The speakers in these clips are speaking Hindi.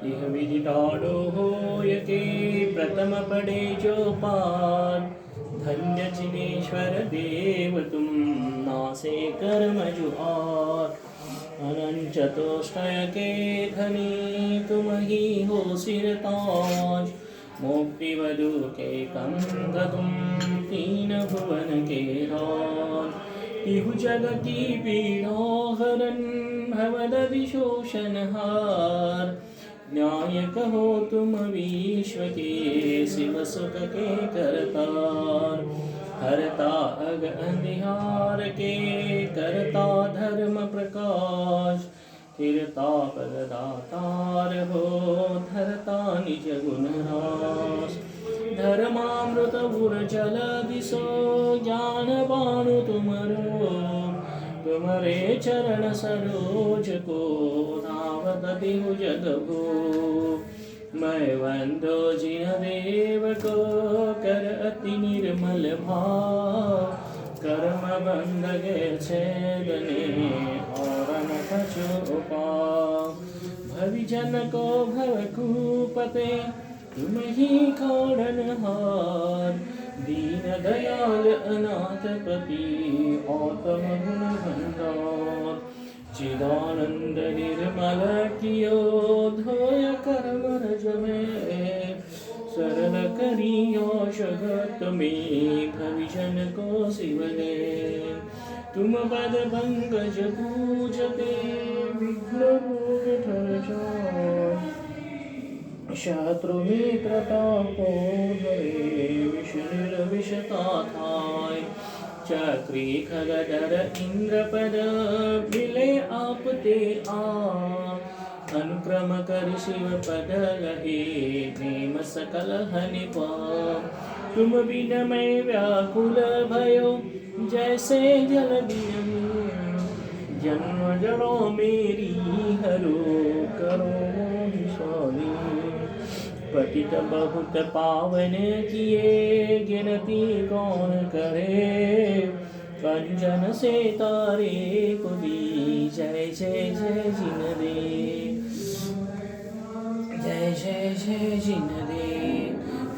इह विदिताड़ो होय के प्रथम पड़े जो पार। धन्य जिनेश्वर देव तुम नासे कर्म जुआर। अनंत चतुष्टय के धनी तुम ही हो सिरताज। मुक्ति वधु के कंद तुम तीन भुवन के राज। इहु जग की पीड़ा हरन भवद विशोषण हार। न्याय कहो तुम विश्व के शिव सुख के करतार। हरता अग अंधियार के करता धर्म प्रकाश। स्थिरता पद दातार हो धरता निज गुण रास। धर्मामृत उर जल दिसो ज्ञान बाणु तुमरो। तुम्हारे चरण सरोज को धावत दिहु जग हो। मैं वंदो जिन देव को कर अति निर्मल भाव। कर्म बंध गे छेदने और न कछु उपाव। भविजन को भवकूपते तुम ही खोड़नहार। दीन दयाल अनाथ पति आत्म गुण भंडार। चिदानंद निर्मल कियो धोय कर्म रज में। सरल करियो जगत में भविजन को शिवने। तुम पद पंकज पूजते विघ्न रोग ठर जाय। शत्रु मित्रता को धरे विष निर्विषता थाय। चक्री खगधर इंद्रपद मिले आपते आ। अनुक्रम कर शिव पद लहे प्रेम सकल हनि पाप। तुम बिन मैं व्याकुल भयो जैसे जल बिन। जन्म जड़ो मेरी हरो करो मोहि स्वामी। पतित बहुत पावन किए गिनती कौन करे। कंचन से तारे को दी जय जय जय जिन दे। जय जय जय जिन दे।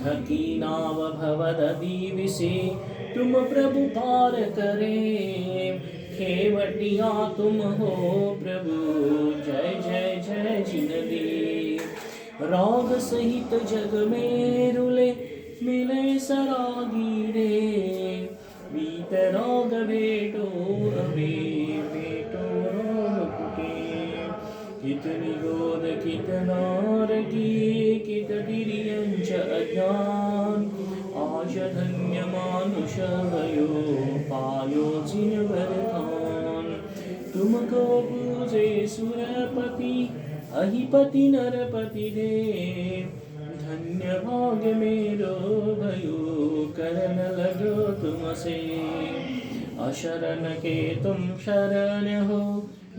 थकी नाव भवद दीविसे तुम प्रभु पार करे। खेवटिया तुम हो प्रभु जय जय जय जिन दे। राग सहित जग में रुले मिले सरागी रे। बीत राग भेटो अबे भेटो राग कुटे। कितनी गोद कितनार की कित दिरियंच अज्ञान। आश धन्य मानुष भयो पायो जिन वरदान। तुमको पूजे सुरपति अहिपति नरपति दे। धन्य भाग्य मेरो भयो करन लगो तुमसे। अशरण के तुम शरण हो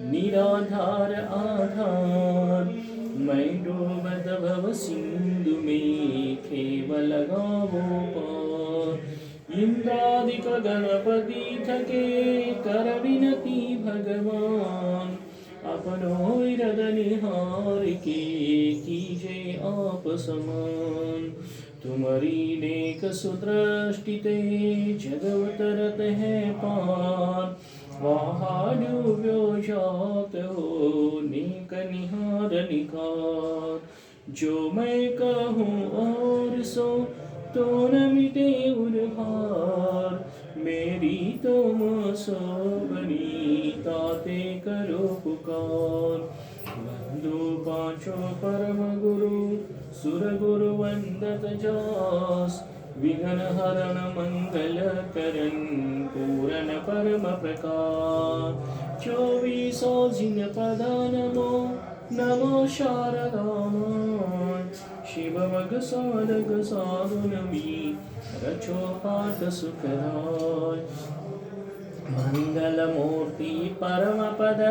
निराधार आधार। मैं डूबत भव सिंधु में केवल गावो पार। इंद्रादिक गणपति थके कर विनती भगवान। अपनो हृदय निहार के कीजे आप समान। तुम्हारी नेक सुदृष्टिते जगत रत है पार। वहाँ डूब्यो जात हो नेक निहार निकार। जो मैं कहूँ और सो तो न मिटे उर्भार। मेरी तुम सोबनी ताते करो पुकार। वंदो पांचों परम गुरु सुर गुरु वंदत जास। विघ्न हरण मंगल करन पूरन परम प्रकाश। 24 जिन पद नमो नमो शारदा मां। शिव मग साधक साधु नमी रचो पाठ सुखदाय। मंगल मूर्ति परम पद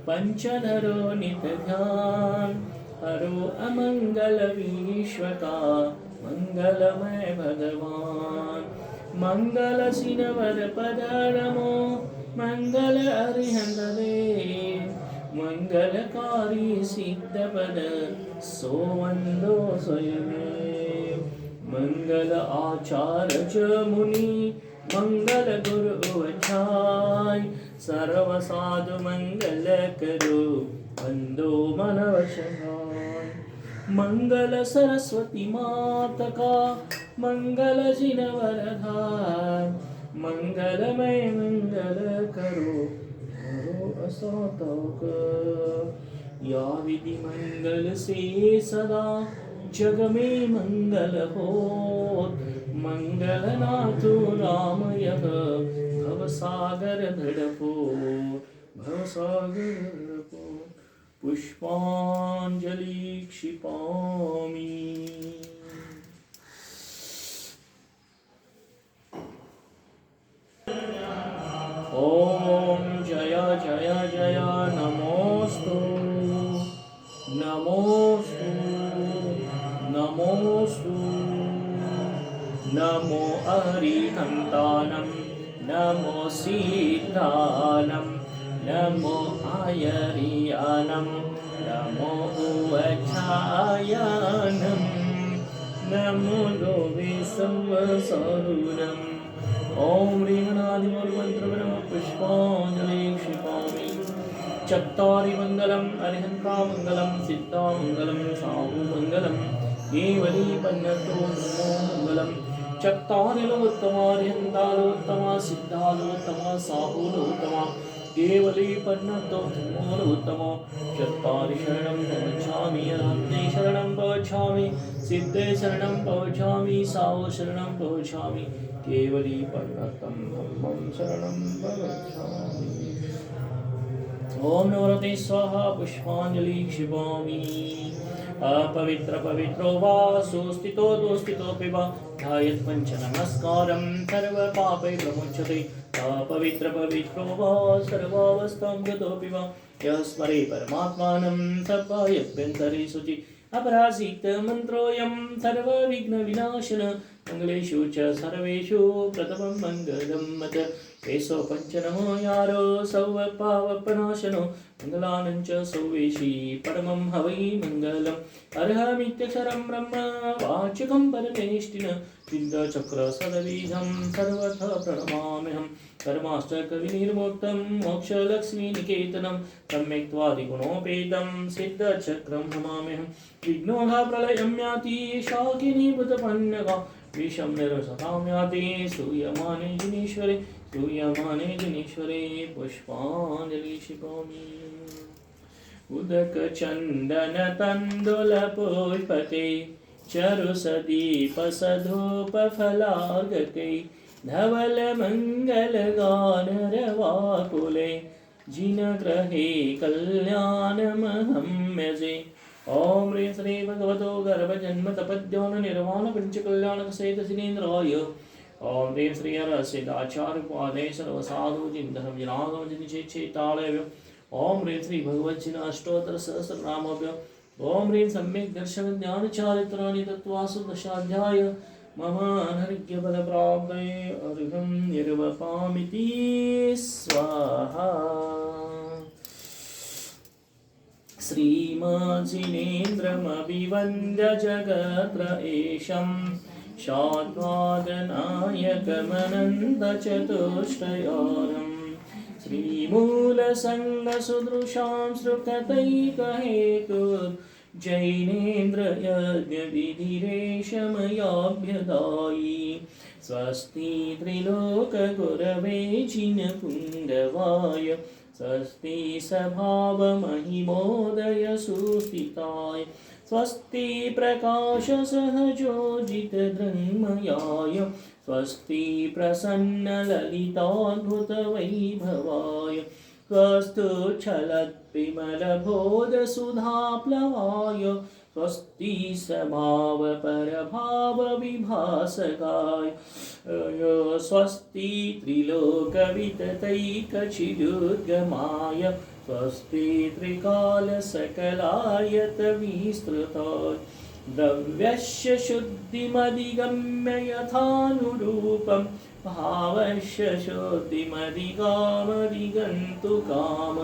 पंचधरो नित ध्यान। हरो अमंगल विश्व का मंगलमय भगवान। मंगल सिनवर पद नमो मंगल अरिहंत दे। मंगलकारी सिद्धपद सोवंदो स्वयं मंगल आचार्य मुनि मंगल गुरु वचाय सर्व साधु मंगल करो बंदो मनवशनाय मंगल सरस्वती माता का मंगल जिन वरदाय मंगलमय मंगल करो असतोक या विधि मंगल से सदा जग में मंगल हो मंगल नाथो राम यह भव सागर धड़पो पुष्पांजलि क्षिपामि। ओम जय जय जय नमोस्तु नमोस्तु नमोस्तु नमो अरिहन्तानं नमो सिद्धानं नमो आयर्यानं नमो उवचायनं नमो लोभे संवसारुणम् ओम ह्रीं पुष्पांजलि क्षिपामि। चत्तारि मंगलम् अरिहन्ता मंगलम् सिद्धा मंगलम् साहु मंगलम् केवली पन्नतो नमो मंगलम्। चत्तारि लोत्तमा अरिहन्तालोत्तमा सिद्धालोत्तमा साहुलोत्तमा केवली पन्नतो नमो लोत्तमा। चत्तारि शरणं प्रवक्ष्यामि अनन्ते शरणं प्रवक्ष्यामि सिद्धे शरणं प्रवक्ष्यामि साहु शरणं प्रवक्ष्यामि केवली पन्नतं धम्मं शरणं प्रवक्ष्यामि। ओम नवरते स्वाहा पुष्पांजलि क्षिपामि। अपवित्र पवित्रो वा सुस्थितो दोस्थितोऽपि वा ध्यायेत् पंच नमस्कारं सर्वपापै प्रमुच्यते। अपवित्र पवित्रो वा सर्वावस्थां गतोऽपि वा यः स्मरे परमात्मानं सर्वाभ्यन्तरे शुचि अपराजित मंत्रोऽयं सर्वविघ्नविनाशन मंगलेषु च सर्वेषु प्रथमं मंगलं मत एषो पञ्चनमो यारो सर्वपावपनाशनो मंगलानं च सौवेशी परमं हवै मंगलम् अर्हमित्यक्षरं ब्रह्म वाचकं परमेष्टिन सिद्धचक्र सदवीधं सर्वथा प्रणमाम्यहम् कर्माष्टकविनिर्मुक्तं मोक्षलक्ष्मीनिकेतनं सम्यक्त्वादिगुणोपेतं सिद्धचक्रं नमाम्यहम् विघ्नोघा प्रलयं याति शाकिनीभूतपन्नगा विषं निर्वसतां याति स्तूयमाने जिनेश्वरे पुष्पांजलि क्षिपामि। उदक चंदन तंदुल पुष्पके चरुसदीप सधूपफलार्घके धवल मंगल गान रवाकुले जिनग्रहे कल्याणमहम्यजे। ओम ह्रीं श्री भगवतो गर्भजन्म तपद्योन निर्वाण पंचकल्याणक सहित जिनेन्द्राय। ओम ह्रीं श्री हरसिद्धाचार्य पादे सर्वसाधु जिन धर्म जनागम जिन चेतालय। ओम ह्रीं श्री भगवच्चिन अष्टोत्तर सहस्रनामभ्य। ओम ह्रीं सम्यक् दर्शन ज्ञान चारित्राणि तत्त्वासु दशाध्याय मम अनर्घ्य बल प्राप्तये अर्घं निर्वपामिति स्वाहा। श्रीमज्जिनेन्द्रमभिवन्द्य जगत्र एषं शाद्वादनायकमनन्तचतुष्टयारम् श्रीमूलसङ्गसुदृशां श्रुततैकहेतु जैनेन्द्रयज्ञविधिरेशमयाभ्यदायि स्वस्ति त्रिलोकगुरवे जिनपुङ्गवाय स्वस्ति स्वभावमहिमोदय सुस्थिताय स्वस्ति प्रकाशसहजोजितदृङ्मयाय स्वस्ति प्रसन्नललिताद्भुतवैभवाय कस्तुच्छलत्विमलबोधसुधाप्लवाय स्वस्ति स्वभावपरभावविभासकाय स्वस्ति त्रिलोकविततैकचिदुद्गमाय स्वस्ति त्रिकालसकलायतविस्तृताय द्रव्यस्य शुद्धिमधिगम्य यथानुरूपं भावस्य शुद्धिमधिकामधिगन्तुकाम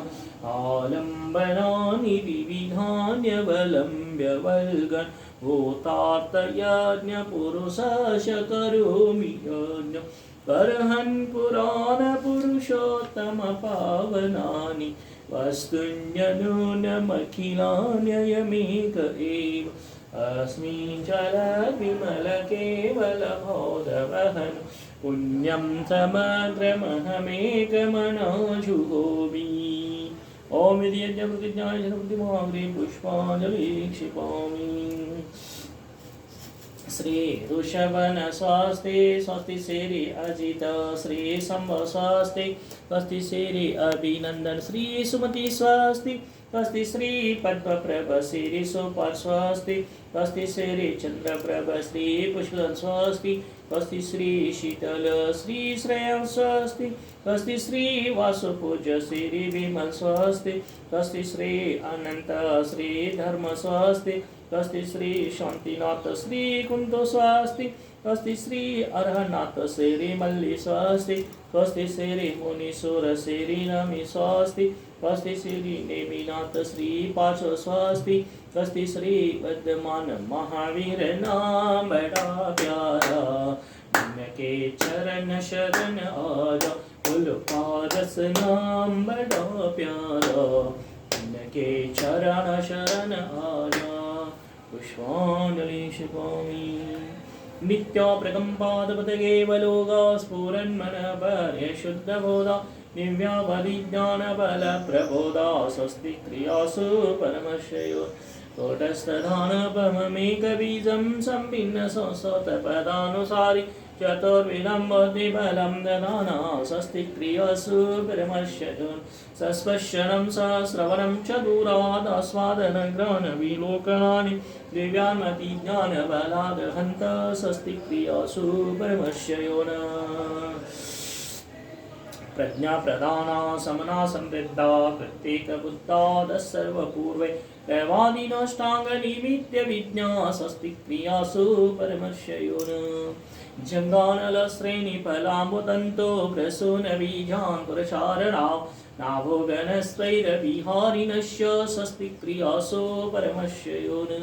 आलम्बनानि विविधान्यवलम्ब्य वल्गन् भूतार्थयज्ञपुरुषस्य करोमि यज्ञ परहन् पुराणपुरुषोत्तमपावनानि वस्तुन्यनूनमखिलान्ययमेक एव अस्मिन् जलविमलकेवलबोधवहन् पुण्यं समग्रमहमेकमनाजुहोमि ॐ यदि यज्ञप्रतिज्ञाय जनप्रतिमाग्रे पुष्पाञ्जलि क्षिपामि श्री ऋषभन स्वस्ति स्वस्ति श्री अजित श्री शंभ स्वस्ति स्वस्ति श्री अभिनंदन श्री सुमति स्वस्ति स्वस्ति श्री पद्मप्रभ श्री सुपर स्वस्ति स्वस्ति श्री चंद्रप्रभ श्री पुष्कल स्वस्ति स्वस्ति श्री शीतल श्री श्रेयं स्वस्ति स्वस्ति श्री वासुपूज्य श्री विमल स्वस्ति स्वस्ति श्री अनंत श्री धर्म स्वस्ति स्वस्ति श्री शांतिनाथ श्री कुंतो स्वस्ति स्वस्ति श्री अर्हनाथ श्री मल्ली स्वस्ति स्वस्ति श्री मुनीश्वर श्री नमी स्वस्ति स्वस्ति श्री नेमिनाथ श्री पार्श्व स्वस्ति स्वस्ति श्री वर्धमान महावीर नाम बड़ा प्यारा के चरण शरण आजा कुल पारस नाम बड़ा प्यारा के चरण शरण आजा पुष्पाञ्जलि क्षिपामि नित्या प्रकम्पादपतकेवलोगा स्फुरन्मनपर्य शुद्धबोधा दिव्यावधिज्ञानबलप्रबोधा स्वस्ति क्रियासु परमश्रयो तोटस्थधानपममेकबीजं सम्भिन्न संस्ततपदानुसारि चतुर्विधं बुद्धिबलं ददाना स्वस्ति क्रियासु परमश्रयो सस्पश्यनं सहस्रवनं च दूरादास्वादनग्रहणविलोकनानि दिव्यान्मतिज्ञानबलादहन्त स्वस्ति क्रियासु परमश्रयो न प्रज्ञा प्रदाना समना समृद्धा प्रत्येक बुद्धा सर्वपूर्वे दैवादिनष्टांग निमित्य विज्ञा स्वस्ति क्रियासु परमश्रयो न जंगानल श्रेणी फलाम्बुतंतो प्रसून बीजांकुरचारणाव नाभोगनस्त्वैरविहारिणस्य स्वस्ति क्रियासु परमश्रयो न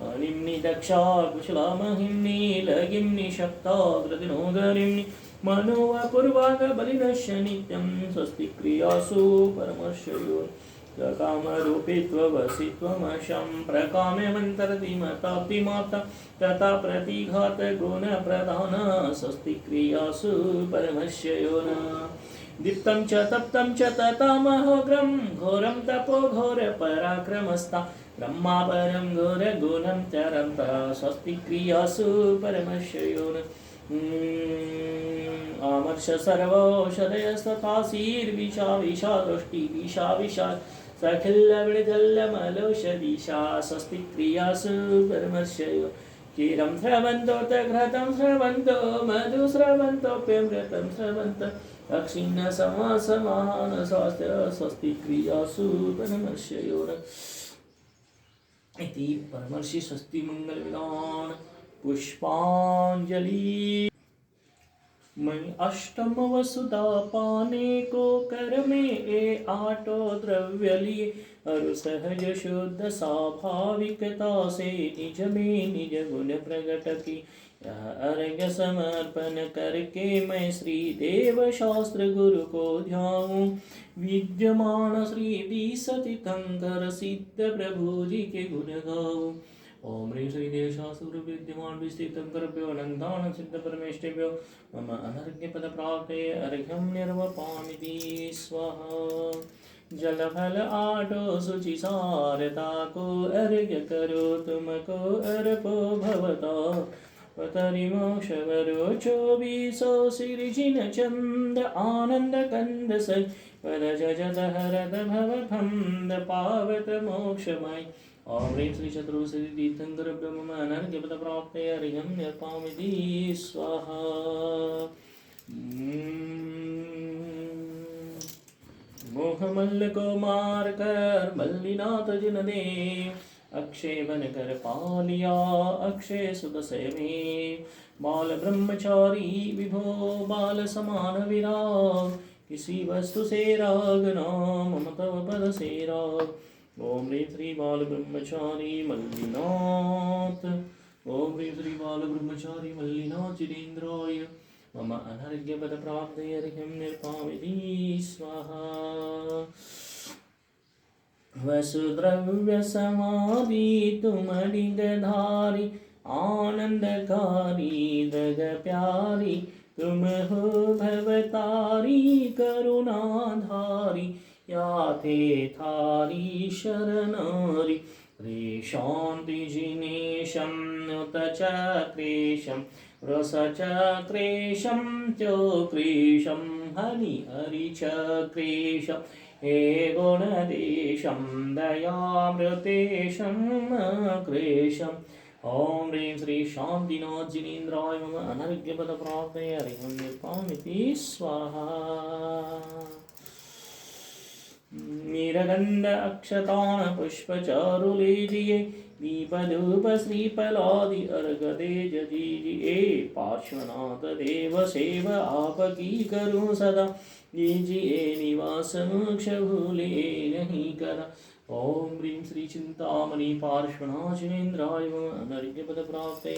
अनिम्नि दक्षा कुशला महिम्नि लगिम्नि शक्ता कृतिनोदरिम्नि मनोवपूर्वागबलिनश्य नित्यं स्वस्ति क्रियासु परमश्रयो कामरूपित्ववसित्वमशं प्रकाम्यमन्तरतिमताप्तिमाप्ता तथा प्रतिघातगुणप्रधान स्वस्ति क्रियासु परमश्रयो न दीप्तं च तप्तं च ततामहोग्रं घोरं तपो घोरपराक्रमस्ता ब्रह्मा परं घोरगुणं चरन्त स्वस्ति क्रियासु परमश्रयो न आमर्ष सर्वौषधयस्तथासीर्विषा विषा दृष्टि विषा विषा सखिल्लवृजल्लमलौषधिषा स्वस्ति क्रियासु परमश्रयो क्षीरं स्रवन्तो घृतं स्रवन्तो मधु स्रवन्तोऽप्यमृतं स्रवन्तो दक्षिण समासमान स्वास्थ्य स्वस्ति क्रियासु परमश्रयो इति परमर्षि स्वस्ति मंगल विधान पुष्पांजलि मैं अष्टम वसुधा पाने को कर में ए आटो द्रव्य लिए अरु सहज शुद्ध स्वाभाविकता से निज में निज गुण प्रकट की यह अर्घ्य समर्पण करके मैं श्री देव शास्त्र गुरु को ध्याऊं विद्यमान श्री सतीतंकर सिद्ध प्रभु जी के गुण गाऊं ओम ह्रीं श्री देव शास्त्र विद्यमान विस्तीर्तंकरभ्यो अनंतान सिद्ध परमेष्ठिभ्यो मम अनर्घ्य पद प्राप्ते अर्घ्यं निर्वपामि स्वाहा जल फल आटो शुचि सारता को अर्घ्य करो तुमको अर्पो भवता पतरि मोक्षवरो चोबीसो सिरिजिन चंद आनंद कंद सै पद जजद हरद भवभंद पावत मोक्षमय ओम ह्रीं श्री चतुर श्री तीर्थंकर ब्रह्म अनर्घ्य पद प्राप्ते अर्घ्यं निर्पामि स्वाहा मोह मल्ल को मार कर मल्लिनाथ जिन दे अक्षय बन कर पालिया अक्षय सुख से में बाल ब्रह्मचारी विभो बाल समान विराग किसी वस्तु से राग नाम तव पद से राग। ओम ह्रीं श्री बाल ब्रह्मचारी मल्लिनाथ ओम ह्रीं श्री बाल ब्रह्मचारी मल्लिनाथ जिनेन्द्राय मम अनर्घ्यपद प्राप्तये अर्घ्यं निर्पामिति स्वाहा। वसुद्रव्य समाधि तुम लिंगधारी आनंदकारी दग प्यारी तुम हो भवतारी करुणाधारी या थे थारी शरणारी रे शांति जिनेशं उत चक्रेशं रसचक्रेशं चक्रेशं हरि हरि चक्रेशं हे गुणदेशं दयामृतेशं क्रेशम्। ओम ह्रीं श्री शांतिनाथ जिनेन्द्राय मम अनर्घ्यपद प्राप्तये अर्घ्यं निर्पामिति स्वाहा। नीरगंध अक्षतान पुष्पचारुले दिए दीपधूप श्रीफलादि अर्घ तेज दीजिए पार्श्वनाथ देव सेव आपकी करूं सदा दीजिए निवास मोक्ष भूले नहीं करा। ओम ह्रीं श्री चिंतामणि पार्श्वनाथ जिनेन्द्राय मम अनर्घ्यपद प्राप्ते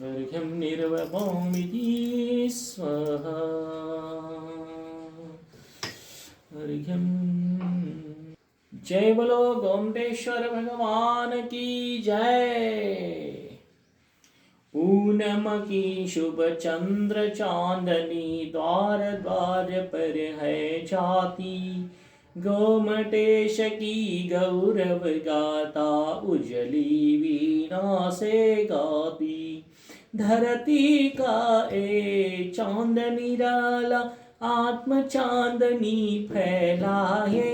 अर्घ्यं निर्वपामिति स्वाहा। अर्घ्यं जय बोलो गोमटेश्वर भगवान की जय। पूनम की शुभ चंद्र चांदनी द्वार द्वार पर है जाती गोमटेश की गौरव गाता उजली वीणा से गाती धरती का ए चांद निराला आत्म चांदनी फैलाए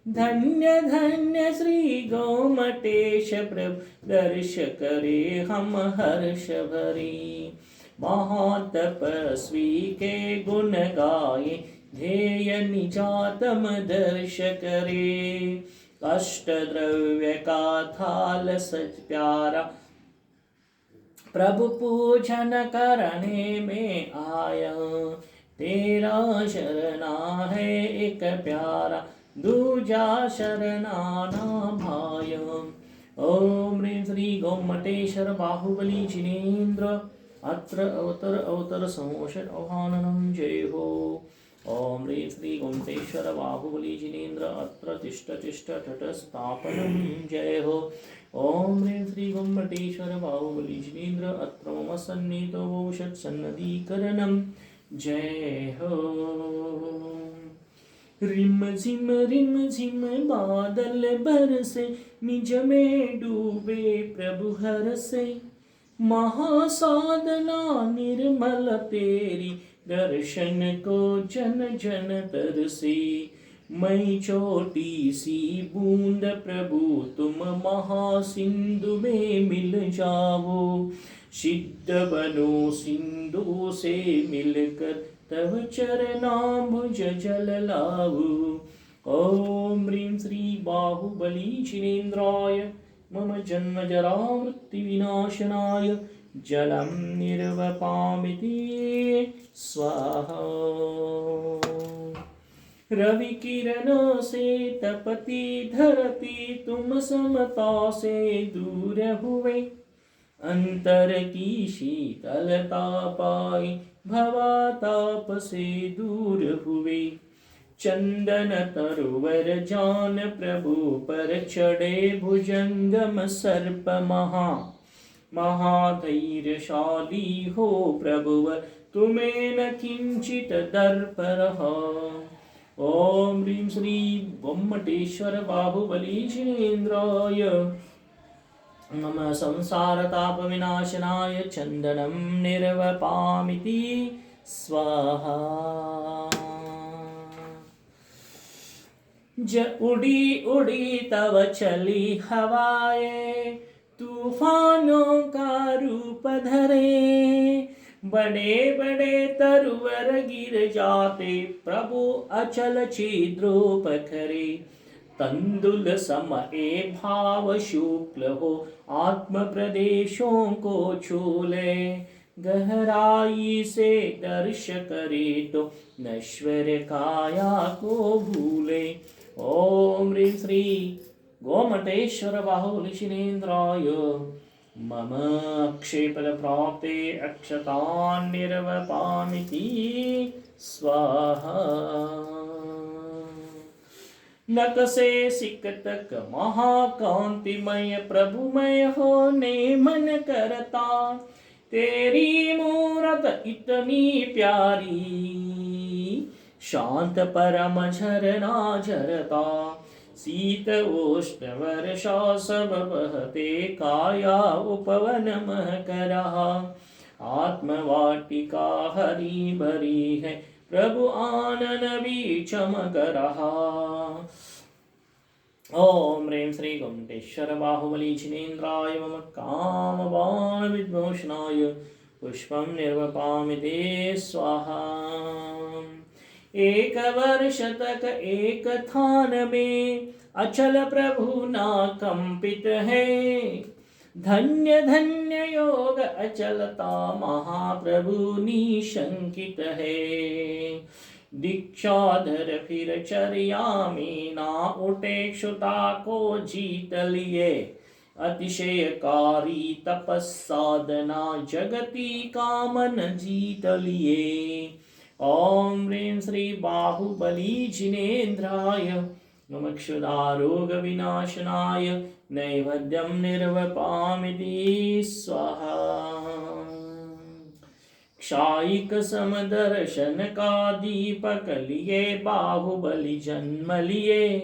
धन्य धन्य श्री गोमटेश प्रभु दर्श करे हम हर्ष भरे महातपस्वी के गुण गाए ध्येय निजातम दर्श करे अष्ट द्रव्य का थाल सच प्यारा प्रभु पूजन करने में आया तेरा शरणा है एक प्यारा दूजा शरणा ना भाय। ओम ह्रीं श्री गोमटेश्वर बाहुबली जिनेन्द्र अत्र अवतर अवतर समोषण आह्वाननं जय हो। ओम ह्रीं श्री गोमटेश्वर बाहुबली जिनेन्द्र अत्र तिष्ठ तिष्ठ ठठ स्थापनं जय हो। ओम ह्रीं श्री गोमटेश्वर बाहुबली जिनेन्द्र अत्र मम सन्निधौ षट् सन्नदीकरणं जय हो। रिम झिम बादल बरसे निज में डूबे प्रभु हरसे महासाधना निर्मल तेरी दर्शन को जन जन तरसे मई छोटी सी बूंद प्रभु तुम महासिंधु में मिल जाओ सिद्ध बनो सिंधु से मिलकर तव चरणाम्बुज जल लाओ। ओम ह्रीं श्री बाहुबली जिनेन्द्राय मम जन्म जरा मृत्यु विनाशनाय जलं निर्वपामिति स्वाहा। रवि किरणों से तपती धरती तुम समता से दूर हुए अंतर की शीतलता पाई भवाताप से दूर हुए चंदन तरुवर जान प्रभु पर चढ़े भुजंगम सर्प महाधैर्यशाली हो प्रभुवर तुम्हें न किंचित दर्प रहा। ओम ह्रीं श्री गोमटेश्वर बाहुबली जिनेन्द्राय मम संसारताप विनाशनाय चंदनं निर्वपामिति स्वाहा। उड़ी उड़ी तव चली हवाएं तूफानों का रूप धरे बड़े बड़े तरुवर गिर जाते प्रभु अचल छिद्रों पखरे तंदुल सम ए भाव शुक्ल हो, आत्म प्रदेशों को छू ले। गहराई से दर्श करे तो नश्वर काया को भूले। ओम ह्रीं श्री गोमटेश्वर बाहुलिशिनेन्द्राय मम क्षेपद प्राप्ते अक्षतान् निर्वपामिति स्वाहा। नक से सिक तक महाकांतिमय प्रभुमय होने मन करता, तेरी मूरत इतनी प्यारी शांत परम झरना झरता। शीत उष्ण वर्षा सब बहते, काया उपवन महक रहा। आत्मवाटिका हरी भरी है, प्रभु आनन भी चमक रहा। ओम ह्रीं श्री गोमटेश्वर बाहुबली जिनेन्द्राय मम कामवान विद्मोषणाय पुष्पं निर्वपामि ते स्वाहा। एक वर्ष तक एक थान में अचल प्रभु ना कंपित है। धन्य धन्य योग अचलता, महाप्रभु निशंकित है। दीक्षाधर फिर चर्या में ना उठे, क्षुता को जीत लिए। अतिशयकारी तपस्साधना, जगती कामन जीत लिए। ओम ह्रीं श्री बाहुबली जिनेन्द्राय मम क्षुधारोग विनाशनाय नैवेद्यं निर्वपामिति स्वाहा। क्षायिक समदर्शन का दीपक लिए, बाहुबली जन्म लिए।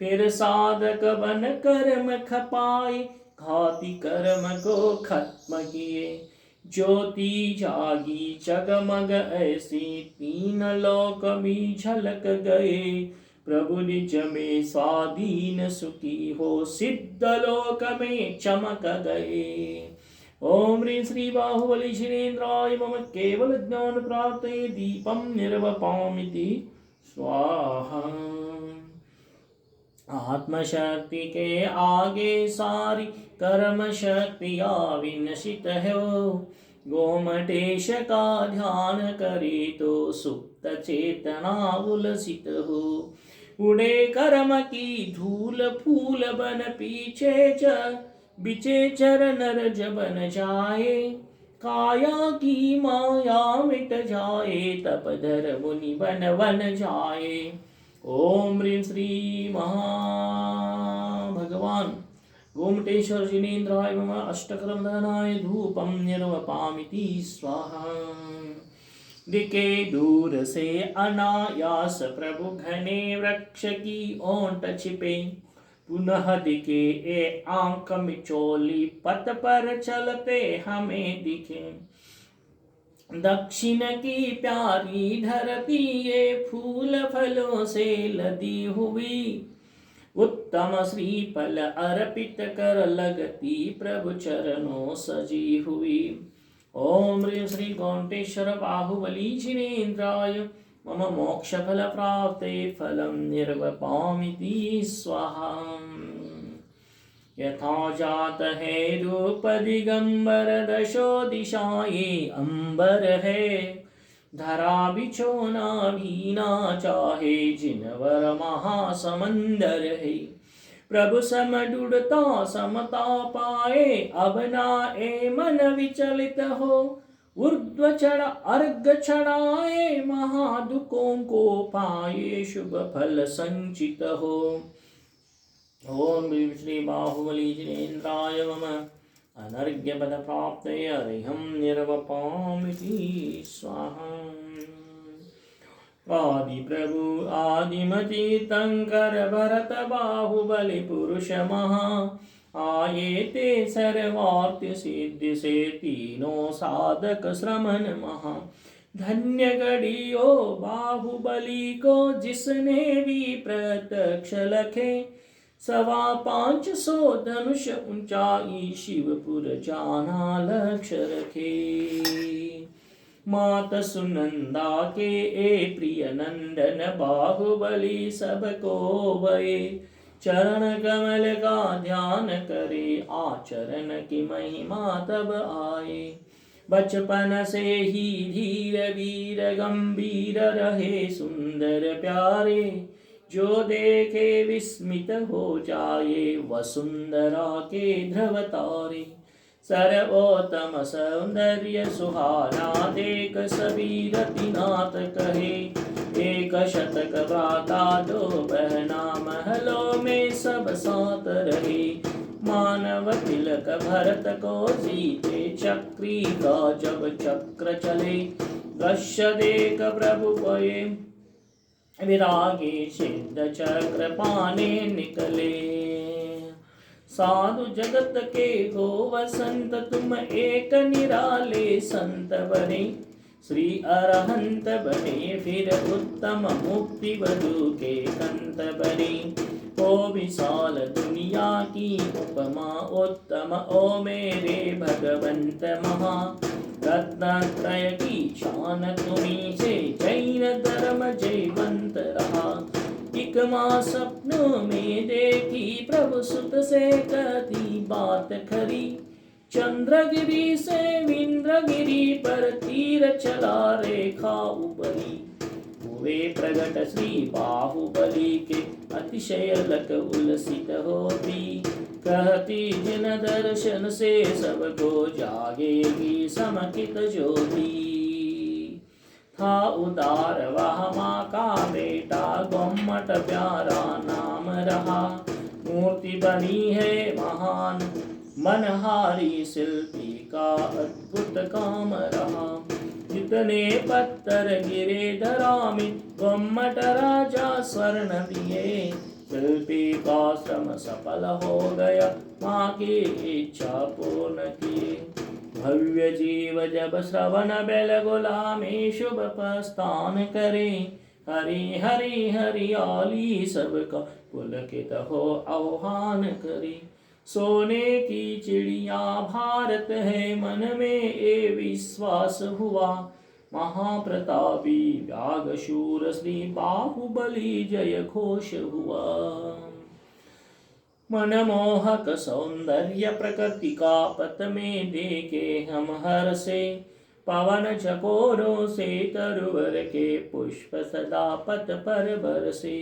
फिर साधक बन कर्म खपाए, घाती कर्म को खत्म किए। ज्योति जागी जगमग ऐसी, तीन लोक भी झलक गए। प्रभु निज में स्वाधीन सुखी हो, सिद्ध लोक में चमक गए। ओम ह्रीं श्री बाहुबली जिनेन्द्राय मम केवल ज्ञान प्राप्ते दीपं निर्वपामिति स्वाहा। आत्मशक्ति के आगे सारी कर्म शक्तियाँ विनशित हो। गोमटेश का ध्यान करे तो सुप्त चेतना उलसित हो। उड़े कर्म की धूल फूल बन पीछे बिचे चर नर जबन जाए। काया की माया मिट जाए, तपधर मुनि बन वन जाए। ओम ह्रीं श्री भगवान गोमटेश्वर जिनेन्द्राय मम अष्टकर्म दहनाय धूपं निर्वपामिति स्वाहा। दिखे दूर से अनायास प्रभु घने वृक्ष की ओंट छिपे। पुनः दिखे ए आंख मिचोली, पथ पर चलते हमें दिखे। दक्षिण की प्यारी धरती ये फूल फलों से लदी हुई। उत्तम श्रीफल अर्पित कर लगती, प्रभु चरणों सजी हुई। ओम ह्रीं श्री गोमटेश्वर बाहुबली जिनेन्द्राय मम मोक्ष फल प्राप्ते फलं निर्वपामिति स्वाहा। यथा जात है रूप दिगंबर, दशो दिशाए अंबर है। धरा बिछोना भी ना चाहे, जिनवर महासमंदर है। प्रभु सम डुड़ता समता पाए, अब ना ए मन विचलित हो। ऊर्ध्व चढ़ अर्घ चढ़ाए, महादुखों को पाए, शुभ फल संचित हो। ओम ह्रीं श्री बाहुबली जिनेन्द्राय मम अनर्घ्य पद प्राप्ते अर्घ्यं निर्वपामिति स्वाहा। आदि प्रभु आदिमति तंकर भरत बाहुबली पुरुष महा। आये ते सर्वार्थ सिद्धि से, तीनों साधक श्रमण महा। धन्य घड़ी ओ बाहुबली को, जिसने भी प्रत्यक्ष लखे। 525 धनुष ऊंचाई, शिवपुर जाना लक्ष्य रखे। मात सुनंदा के ए प्रिय नंदन, बाहुबली सबको भये। चरण कमल का ध्यान करे, आचरण की महिमा तब आए। बचपन से ही धीर वीर गंभीर रहे सुंदर प्यारे, जो देखे विस्मित हो जाए वसुंधरा के ध्रुव तारे। सर्वोत्तम सौंदर्य सुहाना देख सभी रतिनाथ कहे, एक शतक भ्राता दो बहना महलों में सब साथ रहे। मानव तिलक भरत को जीते, चक्री का जब चक्र चले, दृश्य देख प्रभु कोये विरागी सिद्ध चक्र पाने निकले। साधु जगत के हो वसंत तुम एक निराले संत बने, श्री अरहंत बने फिर उत्तम मुक्ति वधु के कंत बने। ओ विशाल दुनिया की उपमा उत्तम ओ मेरे भगवंत महा, रत्नत्रय की शान तुम्ही से जैन धर्म जयवंत रहा। एक माँ सपनों में देखी प्रभु सुत से कहती बात खरी, चंद्रगिरी से विंद्रगिरी पर तीर चला रेखा ऊपरी। हुए प्रगट श्री बाहुबली के अतिशय लक उलसित होती, कहती जिन दर्शन से सबको जागेगी समकित ज्योति। था उदार वह माँ का बेटा गोम्मट प्यारा नाम रहा, मूर्ति बनी है महान मनहारी शिल्पी का अद्भुत काम रहा। जितने पत्थर गिरे धरा में गोम्मट राजा स्वर्ण दिए, शिल्पी का श्रम सफल हो गया माँ की इच्छा पूर्ण किए। भव्य जीव जब श्रवण बेल गुलामी शुभ प्रस्थान करे, हरि हरि हरियाली सबका पुलकित हो आह्वान करे। सोने की चिड़िया भारत है मन में ये विश्वास हुआ, महाप्रतापी व्याघ शूर श्री बाहुबली जय घोष हुआ। मनमोहक सौंदर्य प्रकृति का पथ में देखे हम हर से, पवन चकोरों से तरुवर के पुष्प सदा पथ पर बरसे।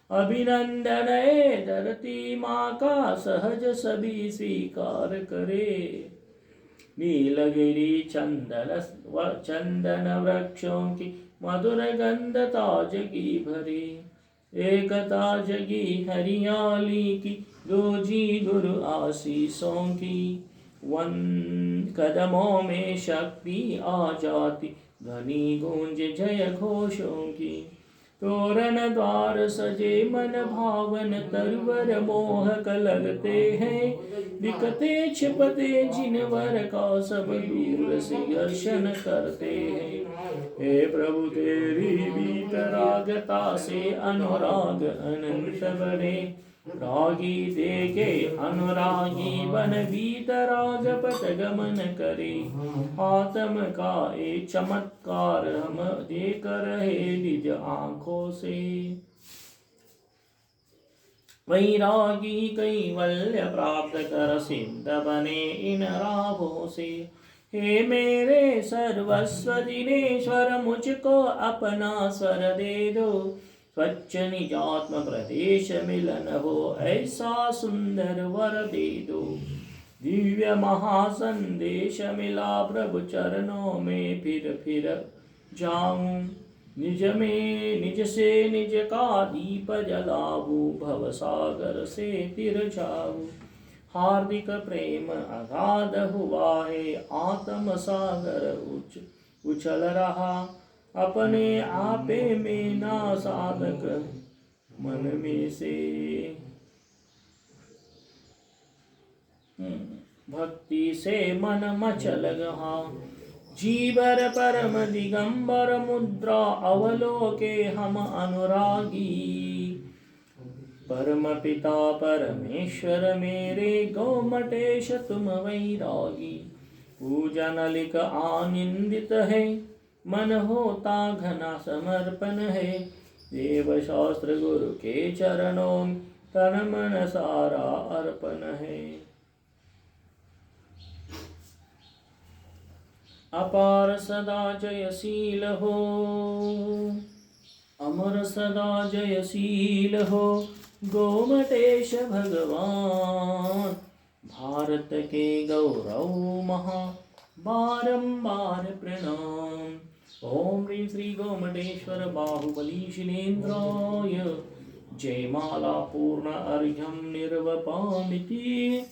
अभिनंदन है धरती माँ का सहज सभी स्वीकार करे, नीलगिरी चंदन वृक्षों की मधुर गंध ताजगी भरी, एक ताजगी हरियाली की रोजी गुरु आशीषों की। वन कदमों में शक्ति आ जाती ध्वनि गूंज जय घोषों की। तोरण द्वार सजे मन भावन तरवर मोहक लगते हैं, दिखते छिपते जिनवर का सब दूर से दर्शन करते हैं। हे प्रभु तेरी वीतरागता से अनुराग अनंत बने, रागी देखे अनुरागी बन वीतराग पथ गमन करे। आत्म का ये चमत्कार हम देख रहे निज आंखों से, वैरागी कैवल्य प्राप्त कर सिद्ध बने इन राहों से। हे मेरे सर्वस्व दिनेश्वर मुझको अपना स्वर दे दो, स्वच्छ निजात्म प्रदेश मिलन हो ऐसा सुंदर वर दे दो। दिव्य महासंदेश मिला प्रभु चरणों में फिर जाऊं, निज में निज से निज का दीप जलाऊं, भव सागर से तिर जाऊं। हार्दिक प्रेम अगाध हुआ है आत्म सागर उछल रहा, अपने आपे में ना साधक मन में से। भक्ति से मन मचल गहा, जीवर परम दिगंबर मुद्रा अवलोके हम अनुरागी। परम पिता परमेश्वर मेरे गौमटेश तुम वैरागी। पूजन लिख आनंदित है, मन होता घना समर्पण है। देव शास्त्र गुरु के चरणों तन मन सारा अर्पण है। अपार सदा जयशील हो, अमर सदा जयशील हो, गोमटेश भगवान। भारत के गौरव महा बारंबार प्रणाम। ओम ह्रीं श्री गोमटेश्वर बाहुबली शिलेन्द्राय जय। माला पूर्ण अर्घ्यम निर्वपामिति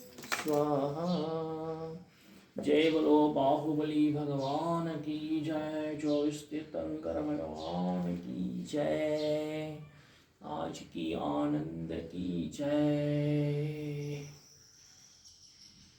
स्वाहा। जय बोलो बाहुबली भगवान की जय। 24 तीर्थंकर भगवान की जय। आज की आनंद की जय।